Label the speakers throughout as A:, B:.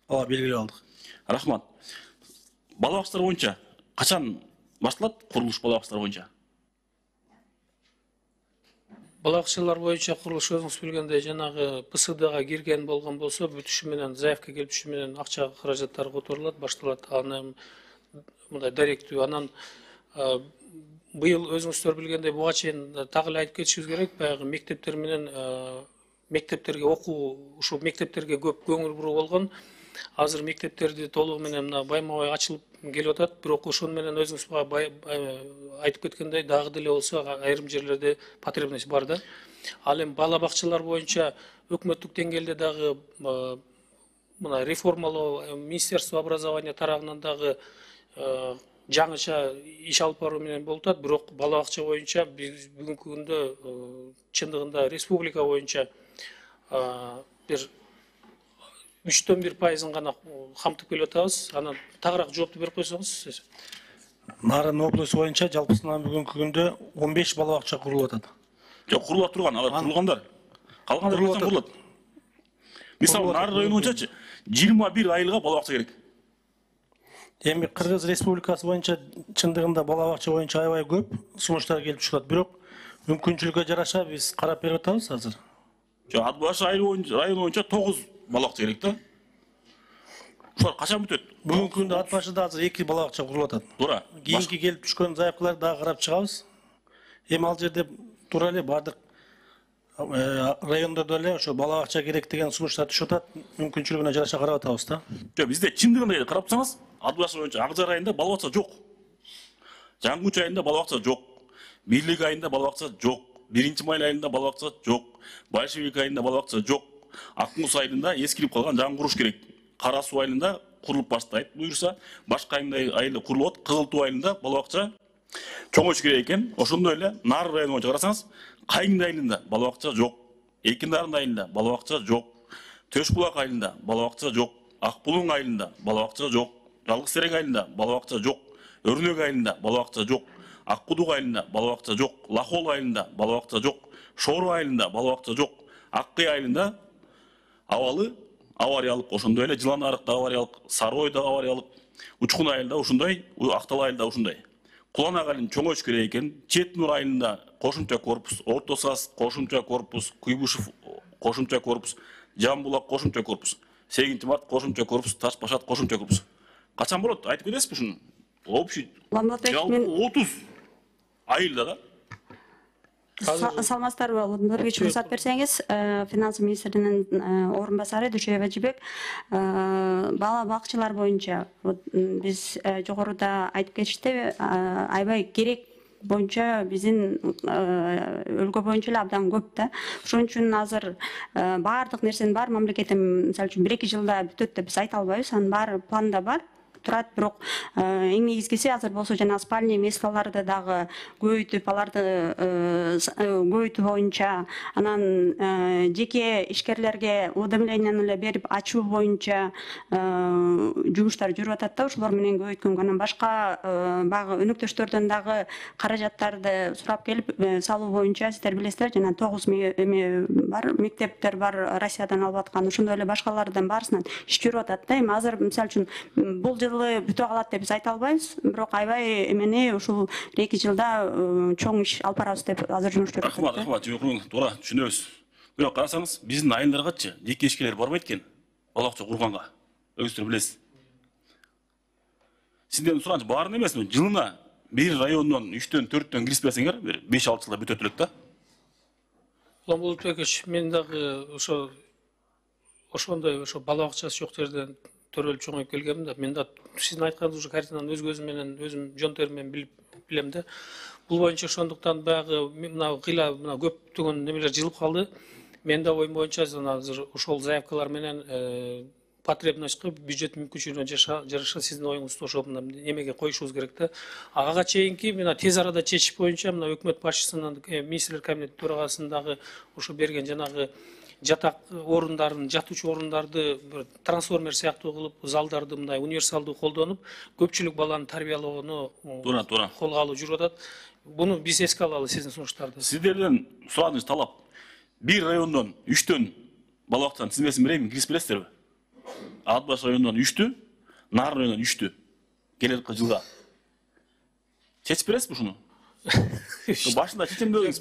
A: Ооба, белгилеп алдык.
B: Рахмат. Балабақшалар боюнча качан башталат курулуш балабақшалар боюнча?
C: Балабақшалар боюнча курулуш өзүңүз билгендей жанагы ПСДга кирген болгон болсо, бүтүшү менен заявка келип түшүшү менен акча каражаттары которулат, башталат. Анан мындай даректүү. Анан быйыл өзүңүздөр билгендей буга чейин так эле айтып кетишибиз керек, баягы мектептер менен мектептерге окуу, ушул мектептерге көп көңүл буруу болгон. Азыр мектептерди толугу менен мына байма-бай ачылып келип атат, бирок ошону менен өзүңүз айтып кеткендей дагы деле болсо айрым жерлерде потребность бар да. Ал эми бала бакчалар боюнча өкмөттүк деңгээлде дагы мына реформалоо Министерство образования тарабынан дагы жаңыча иш алып баруу менен болуп атат, бирок бала бакча боюнча биз бүгүнкү күндө чындыгында республика боюнча бир 3,1% гана камтып келип атабыз. Анан тагыраак жоопту берип койсоңуз.
A: Нарын облусу боюнча жалпысынан бүгүнкү күндө 15 бала бакча курулуп атат.
B: Жок, курулуп турган, алар курулгандар. Калгандар курулат. Мисалы, Нарын району боюнча 21 айылга бала бакча керек.
A: Эми Кыргыз Республикасы боюнча чындыгында бала бакча боюнча аябай көп сунуштар келип чыгат, бирок мүмкүнчүлүккө жараша биз карап берип атабыз азыр.
B: Жок, Ат баш району боюнча 9 бала бакча керек да. Ушулар качан бүтөт?
A: Бүгүнкү күндө Ат башында азыр 2 бала бакча курулуп атат.
B: Туура.
A: Кийинки келип түшкөн заявкаларды дагы карап чыгабыз. Эми ал жерде туура эле бардык райондордо эле ошо бала бакча керек деген сунуштар түшүп атат. Мүмкүнчүлүгүнө жараша карап атабыз да.
B: Жок, бизде чындыгында карап турсаңыз, Ат баш боюнча Акжар айында бала бакча жок. Жаңгуч айында бала бакча жок. Бирлик айында бала бакча жок. 1-май айында бала бакча жок. Большевик айында бала бакча жок. Акмус айында эскирип калган жаңы куруш керек. Кара суу айында курулуп баштайт. Буюрса, башка айында курулат. Кызыл туу айында бала бакча чоңош керек экен. Ошондой эле Нарын району боюнча карасаңыз, Кайыңды айында бала бакча жок. Экинарын айында бала бакча жок. Төш булак айында бала бакча жок. Акбулуң айында бала бакча жок. Жалгыз Серек айында бала бакча жок. Өрнөк айында бала бакча жок. Аккудук айында бала бакча жок. Лахол айында бала бакча жок. Шору айында бала бакча жок. Аккый айында абалы авариялык, ошондой эле Жылан арыкта авариялык, Сарыойдо авариялык, Учкун айында ушундай, Актал айында ушундай. Куланак айында чоңош керек экен. Чет Нур айында кошумча корпус, Орто Саз кошумча корпус, Куйбышев кошумча корпус, Жамбулак кошумча корпус, 8-март кошумча корпус, Таш Башат кошумча корпус. Качан болот? Айтып кетесизби ушуну? Общий 30 айылда да.
D: Саламатсыздарбы, Нурбек, рұқсат берсеңіз, финансы министрінің орынбасары Дүйшөбек Ажибек, бала бақшалар боюнча біз жогоруда айтып кетишти, аябай керек боюнча биздин өлкө боюнча эле абдан көп да. Ошон үчүн азыр баардык нерсенин бар мамлекетим мисалы үчүн 1-2 жылда бүтөт деп биз айта албайбыз, анын баары планда бар. Турат, бирок эң негизгиси азыр болсо жана спальный месталарды дагы көбөйтүп, аларды көбөйтүү боюнча, анан жеке ишкерлерге уведомлениени эле берип ачуу боюнча жумуштар жүрүп атат да, ошолор менен көбөйткөнгө. Анан башка багы өнөктөштөрдөн дагы каражаттарды сурап келип салуу боюнча сиздер билесиздер, жана 9 бар мектептер бар Россиядан алып аткан, ошондой эле башкалардан баарысынан иш жүрүп атат да. Эми азыр мисалы үчүн бул бүтө калат деп биз айта албайбыз, бирок аябай эмени ушул 2 жылда чоң иш алып барабыз деп азыр жумуш жүрүп атат.
B: Рахмат, туура түшүнөбүз. Бирок карасаңыз, биздин айылдаргачы жеке ишкерлер барбайт экен бала бакча курганга. Өзүңүздөр билесиз. Сизден суранчы баарын эмесми? Жылына бир райондон 3-төн 4-төн кирип берсеңер, 5-6 жылда бүтөт элек да.
C: Уланболотбек, мен дагы ошондой бала бакчасы жок жерден төрөлүп чоңоюп келгенмин да. Мен да сиздин айтканыңыз картинаны өз көзүм менен, өзүм жон терим менен билем да. Бул боюнча ошондуктан баягы мына кыйла көптөгөн немелер жылып калды. Мен да оюм боюнча азыр ошол заявкалар менен потребностька бюджет мүмкүнчүлүгүнө жараша сиздин оюңузду ошол немеге коюшубуз керек да. Ага чейинки мына тез арада чечиш боюнча мына өкмөт башчысынын министрлер кабинети төрагасындагы ошо берген жанагы жатак орундарын, жатуучу орундарды трансформер сыяктуу кылып, залдарды мындай универсалдуу колдонуп, көпчүлүк баланы тарбиялоону колго алуу жүрүп атат. Буну биз эске алалы, сиздин сунуштарды.
B: Сиздерден сураныңыз талап. Бир райондон 3-төн бала бакчанын тизмесин берейин, кирип билесиздерби? Ат Баш районунан 3-тү, Нарын районунан 3-тү. Келер жылга. Чечип бересизби ушуну? Башында чечем дедиңиз.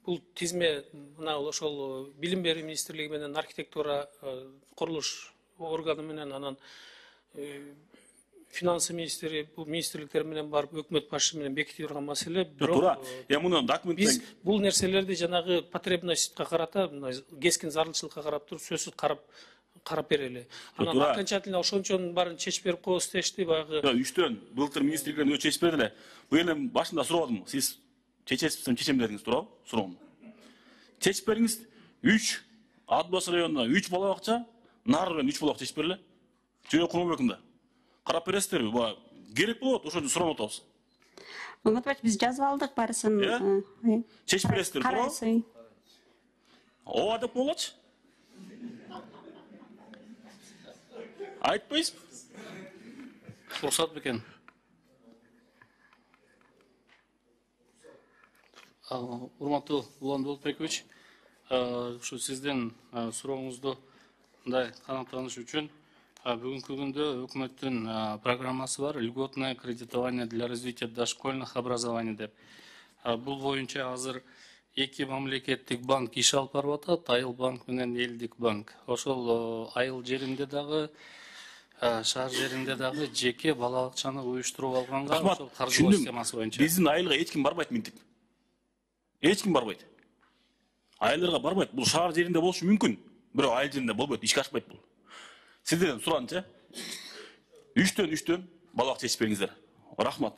C: Бул тизме мына ошол билим берүү министрлиги менен архитектура курулуш органы менен анан финансы министри бул министрликтер менен барып өкмөт башчысы менен бекитип турган маселе.
B: Туура. Муну документ
C: Биз бул нерселерди жанагы потребностька карата, кескин зарылчылыкка карап туруп сөзсүз карап берели. Анан окончательно ошончонун баарын чечип берип коебуз дешти баягы.
B: 3-төн былтыр министрликтер өзү чечип берди эле. Бул эми башында сурабадым. Сиз чечесизби, чечем дедиңиз, туурабы? Суроом. Чечип бериңиз. 3 Ат Баш районуна 3 бала бакча, Нарын 3 бала бакча чечип берели. Жөн Курманбекинде. Карап бересиздерби? Баа керек болот, ошону суранып атабыз.
D: Уматбач, биз жазып алдык барысын.
B: Чечип бересиздер, туурабы?
D: Карайсың.
B: Ооба деп болочу. Айтпайсызбы?
E: Уруксат бекен. Урматтуу Улан Болотбекович, ушу сиздин сурооңузду мындай канааттаныш үчүн бүгүнкү күндө өкмөттүн программасы бар, льготное кредитование для развития дошкольных образований деп. Бул боюнча азыр 2 мамлекеттик банк иш алып барып атат, Айыл банк менен Элдик банк. Ошол айыл жеринде дагы шаар жеринде дагы жеке бала бакчаны уюштуруп алганга ошол каржылоо системасы боюнча.
B: Биздин айылга эч ким барбайт минтип. Эч ким барбайт. Айылдарга барбайт. Бул шаар жеринде болушу мүмкүн. Бирок айыл жеринде болбойт, ишке ашпайт бул. Сиздерден суранчы. 3-төн бала бакча чечип бериңиздер. Рахмат.